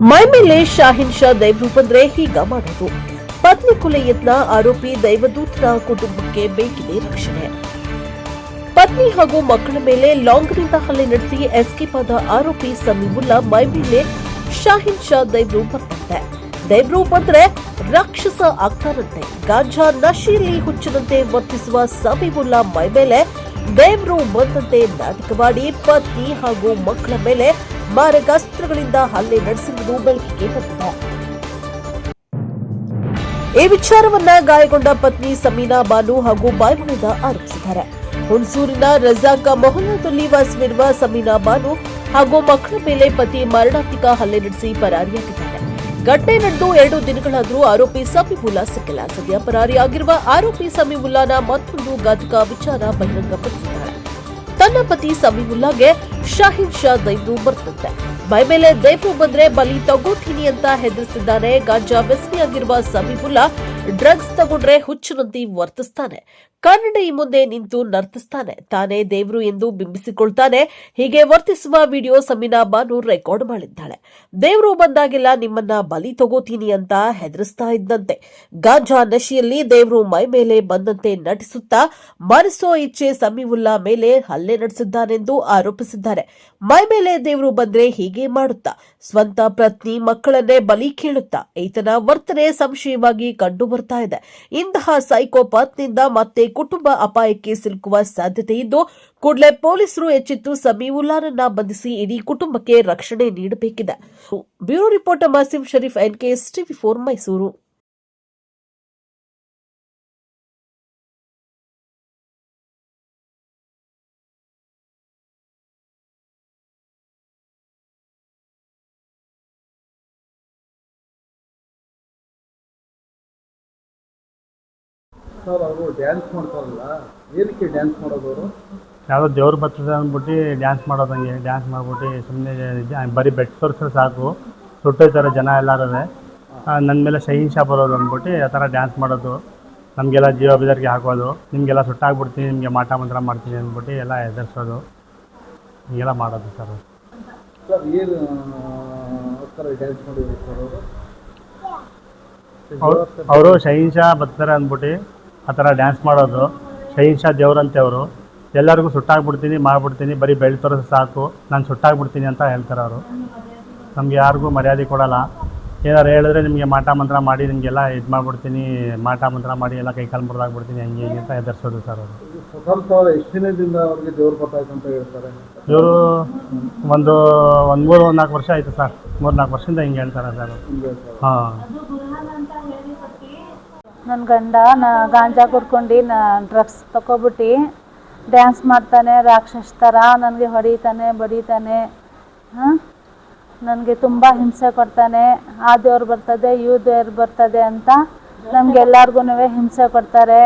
ಮೈ ಮೇಲೆ ಶಾಹಿನ್ ಶಾ ದೈವ್ರು ಬಂದ್ರೆ ಹೀಗ ಮಾಡೋದು. ಪತ್ನಿ ಕೊಲೆ ಯತ್ನ ಆರೋಪಿ ದೈವದೂತರ ಕುಟುಂಬಕ್ಕೆ ಬೇಕಿದೆ ರಕ್ಷಣೆ. ಪತ್ನಿ ಹಾಗೂ ಮಕ್ಕಳ ಮೇಲೆ ಲಾಂಗ್ನಿಂದ ಹಲ್ಲೆ ನಡೆಸಿ ಎಸ್ಕೇಪ್ ಆದ ಆರೋಪಿ ಸಮೀವುಲ್ಲಾ ಮೈ ಮೇಲೆ ಶಾಹಿನ್ ಶಾ ದೈವ್ರು ಬರ್ತಾರೆ. ದೈವ್ರು ಬಂದ್ರೆ ರಾಕ್ಷಸ ಆಗ್ತಾರಂತೆ. ಗಾಂಜಾ ನಶೆಯಲ್ಲಿ ಹುಚ್ಚನಂತೆ ವರ್ತಿಸುವ ಸಮೀವುಲ್ಲಾ ಮೈ ಮೇಲೆ ದೇವ್ರು ಬಂದಂತೆ ನಾಟಕವಾಡಿ ಪತ್ನಿ ಹಾಗೂ ಮಕ್ಕಳ ಮೇಲೆ ಮಾರಕಾಸ್ತ್ರಗಳಿಂದ ಹಲ್ಲೆ ನಡೆಸಿರುವುದು ಬೆಳಕಿಗೆ ಬಂದಿದೆ. ಈ ವಿಚಾರವನ್ನ ಗಾಯಗೊಂಡ ಪತ್ನಿ ಸಮೀನಾ ಬಾನು ಹಾಗೂ ಬಾಯ್ಮಣದ ಆರೋಪಿಸಿದ್ದಾರೆ. ಹುಣಸೂರಿನ ರಜಾಕ ಮೊಹಲ್ಲಾದಲ್ಲಿ ವಾಸವಿರುವ ಸಮೀನಾ ಬಾನು ಹಾಗೂ ಮಕ್ಕಳ ಮೇಲೆ ಪತಿ ಮಾರಣಾಂತಿಕ ಹಲ್ಲೆ ನಡೆಸಿ ಪರಾರಿಯಾಗಿದ್ದಾರೆ. ಘಟನೆ ನಡೆದು 2 ದಿನಗಳಾದರೂ ಆರೋಪಿ ಸಮೀವುಲ್ಲಾ ಸಿಕ್ಕಿಲ್ಲ. ಸದ್ಯ ಪರಾರಿಯಾಗಿರುವ ಆರೋಪಿ ಸಮೀವುಲ್ಲಾನ ಮತ್ತೊಂದು ಘಾತಕ ವಿಚಾರ ಬಹಿರಂಗಪಡಿಸಿದ್ದಾರೆ. ತನ್ನ ಪತಿ ಸಮೀವುಲ್ಲಾಗೆ ಶಾಹಿನ್ ಶಾ ದೈವ್ರು ಬರ್ತಂತೆ. ಮೈ ಮೇಲೆ ದೈವ್ರು ಬಂದ್ರೆ ಬಲಿ ತಗೋತೀನಿ ಅಂತ ಹೆದರಿಸಿದ್ದಾನೆ. ಗಾಂಜಾ ವ್ಯಸನಿಯಾಗಿರುವ ಸಮೀವುಲ್ಲಾ ಡ್ರಗ್ಸ್ ತಗೊಂಡ್ರೆ ಹುಚ್ಚನಂತೆ ವರ್ತಿಸ್ತಾನೆ. ಕನ್ನಡಿ ಮುಂದೆ ನಿಂತು ನರ್ತಿಸ್ತಾನೆ. ತಾನೇ ದೇವ್ರು ಎಂದು ಬಿಂಬಿಸಿಕೊಳ್ತಾನೆ. ಹೀಗೆ ವರ್ತಿಸುವ ವಿಡಿಯೋ ಸಮೀನಾ ಬಾನು ರೆಕಾರ್ಡ್ ಮಾಡಿದ್ದಾಳೆ. ದೇವ್ರು ಬಂದಾಗೆಲ್ಲ ನಿಮ್ಮನ್ನ ಬಲಿ ತಗೋತೀನಿ ಅಂತ ಹೆದರಿಸ್ತಾ ಇದ್ದಂತೆ. ಗಾಂಜಾ ನಶೆಯಲ್ಲಿ ದೇವ್ರು ಮೈ ಮೇಲೆ ಬಂದಂತೆ ನಟಿಸುತ್ತಾ ಮನಸೋ ಇಚ್ಛೆ ಸಮೀವುಲ್ಲಾ ಮೇಲೆ ಹಲ್ಲೆ ನಡೆಸಿದ್ದಾನೆಂದು ಆರೋಪಿಸಿದ್ದಾರೆ. ಮೈ ಮೇಲೆ ದೇವ್ರು ಬಂದ್ರೆ ಹೀಗೆ ಮಾಡುತ್ತಾ ಸ್ವಂತ ಪತ್ನಿ ಮಕ್ಕಳನ್ನೇ ಬಲಿ ಕೇಳುತ್ತಾ ಈತನ ವರ್ತನೆ ಸಂಶಯವಾಗಿ ಕಂಡು ಬರ್ತಾ ಇದೆ. ಇಂತಹ ಸೈಕೋಪಾತ್ನಿಂದ ಮತ್ತೆ ಕುಟುಂಬ ಅಪಾಯಕ್ಕೆ ಸಿಲುಕುವ ಸಾಧ್ಯತೆ ಇದ್ದು ಕೂಡಲೇ ಪೊಲೀಸರು ಎಚ್ಚೆತ್ತು ಸಮೀವುಲ್ಲಾರನ್ನ ಬಂಧಿಸಿ ಇಡೀ ಕುಟುಂಬಕ್ಕೆ ರಕ್ಷಣೆ ನೀಡಬೇಕಿದೆ. Bureau reporter Masim Sharif, NKS TV4 Mysuru. Sir ಅವರು ಡ್ಯಾನ್ಸ್ ಮಾಡ್ತಾರಲ್ಲ, ಏನಕ್ಕೆ ಡ್ಯಾನ್ಸ್ ಮಾಡೋದು? ಅವರು ಯಾವುದೋ ದೇವ್ರು ಬರ್ತದೆ ಅಂದ್ಬಿಟ್ಟು ಡ್ಯಾನ್ಸ್ ಮಾಡೋದಂಗೆ ಡ್ಯಾನ್ಸ್ ಮಾಡ್ಬಿಟ್ಟು ಸುಮ್ಮನೆ ಬರೀ ಬೆಟ್ ತೋರಿಸಿದ್ರೆ ಸಾಕು ಸುಟ್ಟೋಯ್ತಾರೆ ಜನ ಎಲ್ಲರೂ. ನನ್ನ ಮೇಲೆ ಶಹೀನ್ ಶಾ ಬರೋದು ಅಂದ್ಬಿಟ್ಟು ಆ ಥರ ಡ್ಯಾನ್ಸ್ ಮಾಡೋದು, ನಮಗೆಲ್ಲ ಜೀವ ಬೆದರಿಕೆ ಹಾಕೋದು, ನಿಮಗೆಲ್ಲ ಸುಟ್ಟಾಗ್ಬಿಡ್ತೀನಿ, ನಿಮಗೆ ಮಾಟ ಮಂತ್ರ ಮಾಡ್ತೀನಿ ಅಂದ್ಬಿಟ್ಟು ಎಲ್ಲ ಹೆದರ್ಸೋದು, ಹೀಗೆಲ್ಲ ಮಾಡೋದು ಸರ್. ಸರ್ ಏನು ಡ್ಯಾನ್ಸ್ ಮಾಡಿದ್ರು ಸರ್ ಅವರು ಶಹೀನ್ ಶಾ ಬರ್ತಾರೆ ಅಂದ್ಬಿಟ್ಟು ಆ ಥರ ಡ್ಯಾನ್ಸ್ ಮಾಡೋದು. ಶಹೀನ್ ಶಾ ದೇವ್ರಂತೆ ಅವರು. ಎಲ್ಲರಿಗೂ ಸುಟ್ಟಾಗ್ಬಿಡ್ತೀನಿ ಮಾಡಿಬಿಡ್ತೀನಿ, ಬರೀ ಬೆಳೆ ತೋರಿಸಿ ಸಾಕು ನಾನು ಸುಟ್ಟಾಗ್ಬಿಡ್ತೀನಿ ಅಂತ ಹೇಳ್ತಾರೆ ಅವರು. ನಮಗೆ ಯಾರಿಗೂ ಮರ್ಯಾದೆ ಕೊಡೋಲ್ಲ. ಏನಾರು ಹೇಳಿದ್ರೆ ನಿಮಗೆ ಮಾಟ ಮಂತ್ರ ಮಾಡಿ ನಿಮಗೆಲ್ಲ ಇದು ಮಾಡಿಬಿಡ್ತೀನಿ, ಮಾಟ ಮಂತ್ರ ಮಾಡಿ ಎಲ್ಲ ಕೈ ಕಾಲು ಮುರಿದಾಗ್ಬಿಡ್ತೀನಿ, ಹಂಗೆ ಹಿಂಗೆ ಅಂತ ಹೆದರ್ಸೋದು ಸರ್ ಅವರು. ಸ್ವಲ್ಪ ಎಷ್ಟು ದಿನದಿಂದ ಅವ್ರಿಗೆ ದೇವ್ರು ಬರ್ತಾಯಿತ್ತು ಅಂತ ಹೇಳ್ತಾರೆ? ಇವರು ಒಂದು 3-4 ವರ್ಷ ಆಯಿತು ಸರ್. 3-4 ವರ್ಷದಿಂದ ಹಿಂಗೆ ಹೇಳ್ತಾರೆ ಸರ್. ಹಾಂ, ನನ್ನ ಗಂಡ ಗಾಂಜಾ ಕುಡ್ಕೊಂಡು ಡ್ರಗ್ಸ್ ತಗೊಬಿಟ್ಟು ಡ್ಯಾನ್ಸ್ ಮಾಡ್ತಾನೆ ರಾಕ್ಷಸ ಥರ. ನನಗೆ ಹೊಡಿತಾನೆ ಬಡಿತಾನೆ, ನನಗೆ ತುಂಬ ಹಿಂಸೆ ಕೊಡ್ತಾನೆ. ಆ ದೇವ್ರು ಬರ್ತದೆ ಇವು ದೇವ್ರು ಬರ್ತದೆ ಅಂತ ನಮಗೆಲ್ಲರಿಗೂ ಹಿಂಸೆ ಕೊಡ್ತಾರೆ.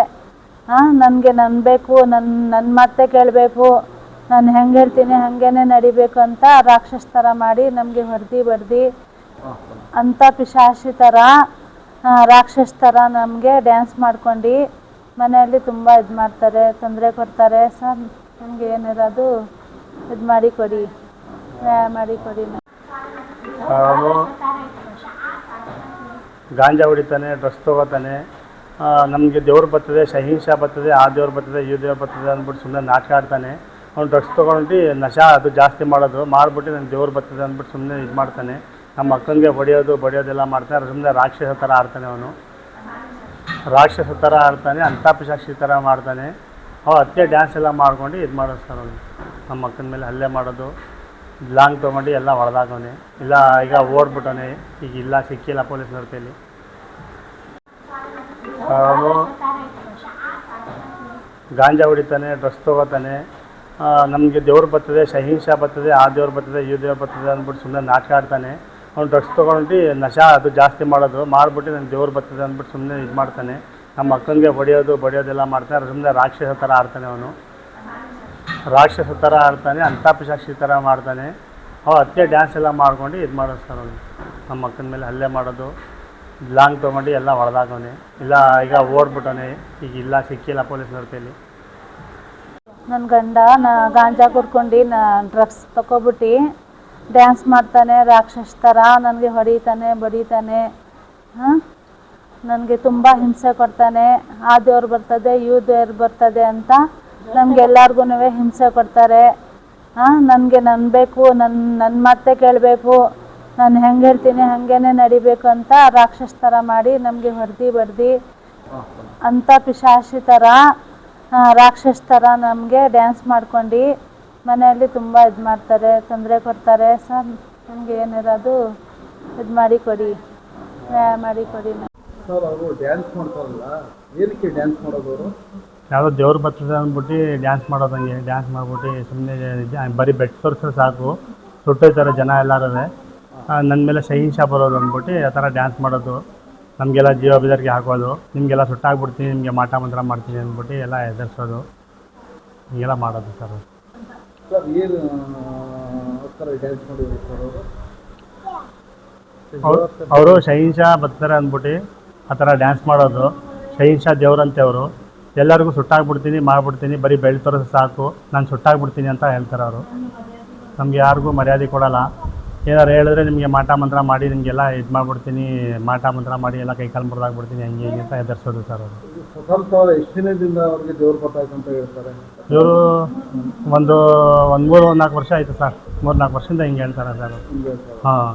ನನಗೆ ಬೇಕು, ನನ್ನ ಮಾತೇ ಕೇಳಬೇಕು, ನಾನು ಹೆಂಗೆ ಹೇಳ್ತೀನಿ ಹಾಗೇನೆ ನಡಿಬೇಕು ಅಂತ ರಾಕ್ಷಸ ಥರ ಮಾಡಿ ನಮಗೆ ಹೊಡೆದು ಬಡ್ದು ಅಂಥ ಪಿಶಾಚಿ ಥರ ರಾಕ್ಷಸ ಥರ ನಮಗೆ ಡ್ಯಾನ್ಸ್ ಮಾಡ್ಕೊಂಡು ಮನೆಯಲ್ಲಿ ತುಂಬ ಇದು ಮಾಡ್ತಾರೆ, ತೊಂದರೆ ಕೊಡ್ತಾರೆ. ಸರ್ ನಮಗೆ ಏನಿರೋದು ಇದು ಮಾಡಿ ಕೊಡಿ, ನ್ಯಾಯ ಮಾಡಿ ಕೊಡಿ. ಅವನು ಗಾಂಜಾ ಹೊಡಿತಾನೆ, ಡ್ರಗ್ಸ್ ತೊಗೋತಾನೆ, ನಮಗೆ ದೇವ್ರು ಬರ್ತದೆ, ಶಹೀನ್ ಶಾ ಬರ್ತದೆ, ಆ ದೇವ್ರು ಬರ್ತದೆ ಈ ದೇವ್ರು ಬರ್ತದೆ ಅಂದ್ಬಿಟ್ಟು ಸುಮ್ಮನೆ ನಾಟಕ ಆಡ್ತಾನೆ. ಅವ್ನು ಡ್ರಗ್ಸ್ ತೊಗೊಂಡು ನಶಾ ಅದು ಜಾಸ್ತಿ ಮಾಡಿಬಿಟ್ಟು ನನಗೆ ದೇವ್ರು ಬರ್ತದೆ ಅಂದ್ಬಿಟ್ಟು ಸುಮ್ಮನೆ ಇದು ಮಾಡ್ತಾನೆ. ನಮ್ಮ ಅಕ್ಕನಿಗೆ ಬಡಿಯೋದೆಲ್ಲ ಮಾಡ್ತಾನೆ. ಸುಮ್ಮನೆ ರಾಕ್ಷಸ ಥರ ಆಡ್ತಾನೆ. ಅವನು ರಾಕ್ಷಸ ಥರ ಆಡ್ತಾನೆ, ಅಂಥ ಪಿಶಾಚಿ ಥರ ಮಾಡ್ತಾನೆ. ಅತ್ತೆ ಡ್ಯಾನ್ಸ್ ಎಲ್ಲ ಮಾಡ್ಕೊಂಡು ಇದು ಮಾಡೋದು ಸರ್. ಅವನು ನಮ್ಮ ಅಕ್ಕನ ಮೇಲೆ ಹಲ್ಲೆ ಮಾಡೋದು, ಲಾಂಗ್ ತೊಗೊಂಡು ಎಲ್ಲ ಹೊಡೆದಾಕವನೆ. ಇಲ್ಲ ಈಗ ಓಡ್ಬಿಟ್ಟವನೆ, ಈಗ ಇಲ್ಲ ಸಿಕ್ಕಿಲ್ಲ ಪೊಲೀಸ್ನವ್ರ ಕೈಲಿ. ಅವನು ಗಾಂಜಾ ಹೊಡಿತಾನೆ, ಡ್ರಗ್ಸ್ ತೊಗೋತಾನೆ, ನಮಗೆ ದೇವ್ರು ಬರ್ತದೆ, ಶಹೀನ್ ಶಾ ಬರ್ತದೆ, ಆ ದೇವ್ರು ಬರ್ತದೆ ಈ ದೇವ್ರು ಬರ್ತದೆ ಅಂದ್ಬಿಟ್ಟು ಸುಮ್ಮನೆ ನಾಟಕ ಆಡ್ತಾನೆ. ಅವ್ನು ಡ್ರಗ್ಸ್ ತೊಗೊಂಡು ನಶಾ ಅದು ಜಾಸ್ತಿ ಮಾಡಿಬಿಟ್ಟು ನನಗೆ ದೇವ್ರು ಬರ್ತದೆ ಅಂದ್ಬಿಟ್ಟು ಸುಮ್ಮನೆ ಇದು ಮಾಡ್ತಾನೆ. ನಮ್ಮ ಅಕ್ಕನಿಗೆ ಬಡಿಯೋದೆಲ್ಲ ಮಾಡ್ತಾನೆ. ಸುಮ್ಮನೆ ರಾಕ್ಷಸ ಥರ ಆಡ್ತಾನೆ. ಅವನು ರಾಕ್ಷಸ ಥರ ಆಡ್ತಾನೆ, ಅಂಥ ಪಿಶಾಚಿ ಥರ ಮಾಡ್ತಾನೆ. ಅತ್ತೆ ಡ್ಯಾನ್ಸ್ ಎಲ್ಲ ಮಾಡ್ಕೊಂಡು ಇದು ಮಾಡೋದು ಸರ್. ಅವನು ನಮ್ಮ ಅಕ್ಕನ ಮೇಲೆ ಹಲ್ಲೆ ಮಾಡೋದು, ಲಾಂಗ್ ತೊಗೊಂಡು ಎಲ್ಲ ಹೊಡೆದಾಕವನೆ. ಇಲ್ಲ ಈಗ ಓಡ್ಬಿಟ್ಟವನೆ, ಈಗ ಇಲ್ಲ ಸಿಕ್ಕಿಲ್ಲ ಪೊಲೀಸ್ನವ್ರ ಕೈಲಿ. ನನ್ನ ಗಂಡ ಗಾಂಜಾ ಕುಡ್ಕೊಂಡು ಡ್ರಗ್ಸ್ ತಗೊಬಿಟ್ಟು ಡ್ಯಾನ್ಸ್ ಮಾಡ್ತಾನೆ ರಾಕ್ಷಸ ಥರ ನನಗೆ ಹೊಡಿತಾನೆ ಬಡಿತಾನೆ. ನನಗೆ ತುಂಬ ಹಿಂಸೆ ಕೊಡ್ತಾನೆ. ಆ ದೇವ್ರು ಬರ್ತದೆ ದೇವ್ರು ಬರ್ತದೆ ಅಂತ ನಮಗೆಲ್ಲರಿಗೂ ಹಿಂಸೆ ಕೊಡ್ತಾರೆ. ನನಗೆ ಬೇಕು, ನನ್ನ ಮಾತೇ ಕೇಳಬೇಕು, ನಾನು ಹೆಂಗೆ ಹೇಳ್ತೀನಿ ಹಾಗೇನೆ ನಡಿಬೇಕು ಅಂತ ರಾಕ್ಷಸ ಥರ ಮಾಡಿ ನಮಗೆ ಹೊಡೆದು ಅಂಥ ಪಿಶಾಚಿ ಥರ ರಾಕ್ಷಸ ಥರ ನಮಗೆ ಡ್ಯಾನ್ಸ್ ಮಾಡ್ಕೊಂಡು ಮನೆಯಲ್ಲಿ ತುಂಬ ಇದು ಮಾಡ್ತಾರೆ, ತೊಂದರೆ ಕೊಡ್ತಾರೆ. ಸರ್ ನಮಗೆ ಏನಿರೋದು ಇದು ಮಾಡಿ ಕೊಡಿ, ನ್ಯಾಯ ಮಾಡಿ ಕೊಡಿ. ಸರ್ ಅವರು ಡ್ಯಾನ್ಸ್ ಮಾಡ್ತಾರಲ್ಲ, ಏನಕ್ಕೆ ಡ್ಯಾನ್ಸ್ ಮಾಡೋದು ಅವರು? ಯಾವುದೋ ದೇವ್ರು ಬರ್ತದೆ ಅಂದ್ಬಿಟ್ಟು ಡ್ಯಾನ್ಸ್ ಮಾಡೋದಂಗೆ ಡ್ಯಾನ್ಸ್ ಮಾಡ್ಬಿಟ್ಟು ಸುಮ್ಮನೆ ಬರೀ ಬೆಟ್ ತೋರಿಸಿದ್ರೆ ಸಾಕು ಸುಟ್ಟೋಯ್ತಾರೆ ಜನ ಎಲ್ಲರೂ. ನನ್ನ ಮೇಲೆ ಶಹಿಂಸಾ ಬರೋದು ಅಂದ್ಬಿಟ್ಟು ಆ ಥರ ಡ್ಯಾನ್ಸ್ ಮಾಡೋದು, ನಮಗೆಲ್ಲ ಜೀವ ಬೆದರಿಕೆ ಹಾಕೋದು, ನಿಮಗೆಲ್ಲ ಸುಟ್ಟಾಗ್ಬಿಡ್ತೀನಿ, ನಿಮಗೆ ಮಾಟ ಮಂತ್ರ ಮಾಡ್ತೀನಿ ಅಂದ್ಬಿಟ್ಟು ಎಲ್ಲ ಎದುರಿಸೋದು, ಹೀಗೆಲ್ಲ ಮಾಡೋದು ಸರ್. ಸರ್ ಏನು ಡ್ಯಾನ್ಸ್ ಮಾಡಿದ್ರು ಸರ್ ಅವರು? ಅವರು ಶಹಿಂಸಾ ಬರ್ತಾರೆ ಅಂದ್ಬಿಟ್ಟು ಆ ಥರ ಡ್ಯಾನ್ಸ್ ಮಾಡೋದು. ಶಹಿಂಸಾ ದೇವ್ರಂತೆ ಅವರು. ಎಲ್ಲರಿಗೂ ಸುಟ್ಟಾಗ್ಬಿಡ್ತೀನಿ ಮಾಡಿಬಿಡ್ತೀನಿ, ಬರೀ ಬೆಳೆ ತೋರಿಸಿ ಸಾಕು, ನಾನು ಸುಟ್ಟಾಗ್ಬಿಡ್ತೀನಿ ಅಂತ ಹೇಳ್ತಾರೆ ಅವರು. ನಮಗೆ ಯಾರಿಗೂ ಮರ್ಯಾದೆ ಕೊಡೋಲ್ಲ. ಏನಾರು ಹೇಳಿದ್ರೆ ನಿಮಗೆ ಮಾಟ ಮಂತ್ರ ಮಾಡಿ ನಿಮಗೆಲ್ಲ ಇದು ಮಾಡಿಬಿಡ್ತೀನಿ, ಮಾಟ ಮಂತ್ರ ಮಾಡಿ ಎಲ್ಲ ಕೈ ಕಾಲು ಮುರಿದಾಗ್ಬಿಡ್ತೀನಿ, ಹಂಗೆ ಅಂತ ಎದುರಿಸೋದು ಸರ್ ಅವರು. ಸ್ವತಂತ್ರ ಎಷ್ಟು ದಿನದಿಂದ ಅವ್ರಿಗೆ ದೇವ್ರು ಬರ್ತಾಯ್ತು ಅಂತ ಹೇಳ್ತಾರೆ? ಇವರು ಒಂದು 3-4 ವರ್ಷ ಆಯಿತು ಸರ್. 3-4 ವರ್ಷದಿಂದ ಹಿಂಗೆ ಹೇಳ್ತಾರೆ ಸರ್. ಹಿಂಗೆ ಹೇಳ್ತಾರೆ. ಹಾಂ.